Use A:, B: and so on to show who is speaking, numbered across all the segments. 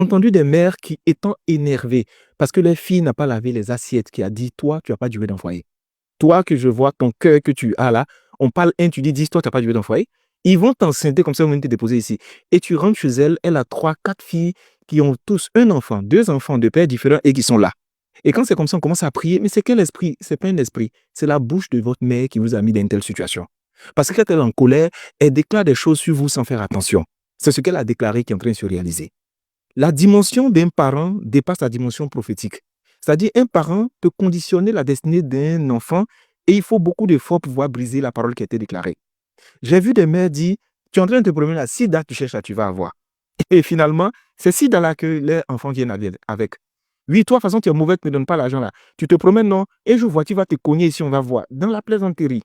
A: Entendu des mères qui, étant énervées, parce que leur fille n'a pas lavé les assiettes, qui a dit, toi, tu n'as pas duré dans le foyer. Toi que je vois, ton cœur que tu as là, on parle un, tu dis, toi, tu n'as pas duré dans le foyer. Ils vont t'enceinter comme ça, ils vont te déposer ici. Et tu rentres chez elle, elle a 3, 4 filles qui ont tous un enfant, 2 enfants de pères différents et qui sont là. Et quand c'est comme ça, on commence à prier. Mais c'est quel esprit? C'est pas un esprit. C'est la bouche de votre mère qui vous a mis dans une telle situation. Parce que quand elle est en colère, elle déclare des choses sur vous sans faire attention. C'est ce qu'elle a déclaré qui est en train de se réaliser. La dimension d'un parent dépasse la dimension prophétique. C'est-à-dire, un parent peut conditionner la destinée d'un enfant et il faut beaucoup d'efforts pour pouvoir briser la parole qui a été déclarée. J'ai vu des mères dire, tu es en train de te promener là, si date tu cherches là, tu vas avoir. Et finalement, c'est si dans là que les enfants viennent avec. Oui, toi, de toute façon, tu es mauvais, tu ne me donnes pas l'argent là. Tu te promènes, non, et je vois, tu vas te cogner ici, on va voir. Dans la plaisanterie.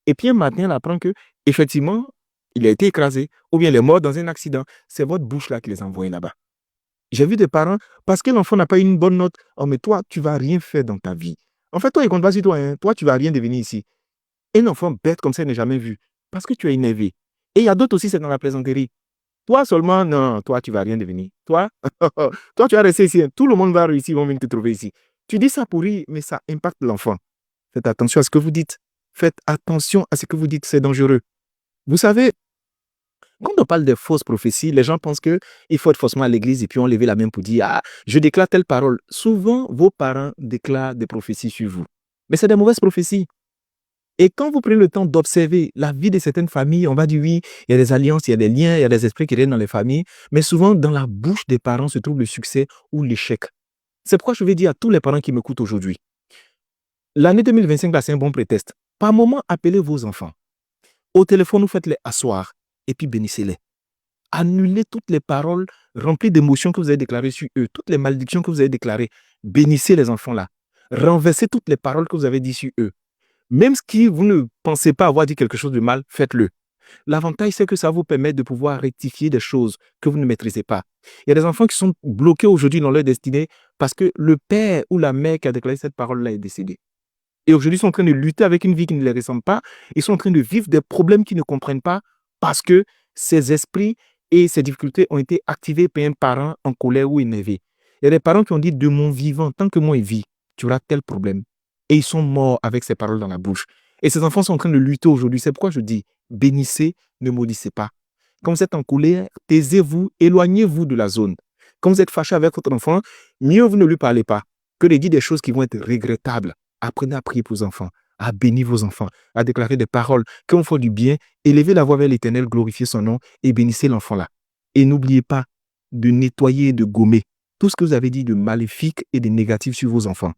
A: Et puis un matin, elle apprend que, effectivement, il a été écrasé ou bien il est mort dans un accident. C'est votre bouche là qui les a envoyés là-bas. J'ai vu des parents, parce que l'enfant n'a pas eu une bonne note, oh, mais toi, tu ne vas rien faire dans ta vie. En fait, toi, il ne compte pas sur toi. Hein. Toi, tu ne vas rien devenir ici. Un enfant bête comme ça, il n'est jamais vu. Parce que tu es énervé. Et il y a d'autres aussi, c'est dans la plaisanterie. Toi seulement, non, toi, tu ne vas rien devenir. Toi, toi, tu vas rester ici. Hein. Tout le monde va réussir, ils vont venir te trouver ici. Tu dis ça pour rire, mais ça impacte l'enfant. Faites attention à ce que vous dites. Faites attention à ce que vous dites, c'est dangereux. Vous savez, quand on parle de fausses prophéties, les gens pensent qu'il faut être forcément à l'église et puis on lève la main pour dire « Ah, je déclare telle parole ». Souvent, vos parents déclarent des prophéties sur vous. Mais c'est des mauvaises prophéties. Et quand vous prenez le temps d'observer la vie de certaines familles, on va dire oui, il y a des alliances, il y a des liens, il y a des esprits qui viennent dans les familles, mais souvent dans la bouche des parents se trouve le succès ou l'échec. C'est pourquoi je vais dire à tous les parents qui m'écoutent aujourd'hui, l'année 2025, là, c'est un bon prétexte. Par moment, appelez vos enfants. Au téléphone, vous faites-les asseoir et puis bénissez-les. Annulez toutes les paroles remplies d'émotions que vous avez déclarées sur eux, toutes les malédictions que vous avez déclarées. Bénissez les enfants là. Renversez toutes les paroles que vous avez dites sur eux. Même si vous ne pensez pas avoir dit quelque chose de mal, faites-le. L'avantage, c'est que ça vous permet de pouvoir rectifier des choses que vous ne maîtrisez pas. Il y a des enfants qui sont bloqués aujourd'hui dans leur destinée parce que le père ou la mère qui a déclaré cette parole-là est décédé. Et aujourd'hui, ils sont en train de lutter avec une vie qui ne les ressemble pas. Ils sont en train de vivre des problèmes qu'ils ne comprennent pas parce que ces esprits et ces difficultés ont été activés par un parent en colère ou énervé. Il y a des parents qui ont dit, de mon vivant, tant que moi il vit, tu auras tel problème. Et ils sont morts avec ces paroles dans la bouche. Et ces enfants sont en train de lutter aujourd'hui. C'est pourquoi je dis, bénissez, ne maudissez pas. Quand vous êtes en colère, taisez-vous, éloignez-vous de la zone. Quand vous êtes fâché avec votre enfant, mieux vous ne lui parlez pas que de dire des choses qui vont être regrettables. Apprenez à prier pour vos enfants, à bénir vos enfants, à déclarer des paroles qui vont faire du bien, élevez la voix vers l'Éternel, glorifiez son nom et bénissez l'enfant là. Et n'oubliez pas de nettoyer et de gommer tout ce que vous avez dit de maléfique et de négatif sur vos enfants.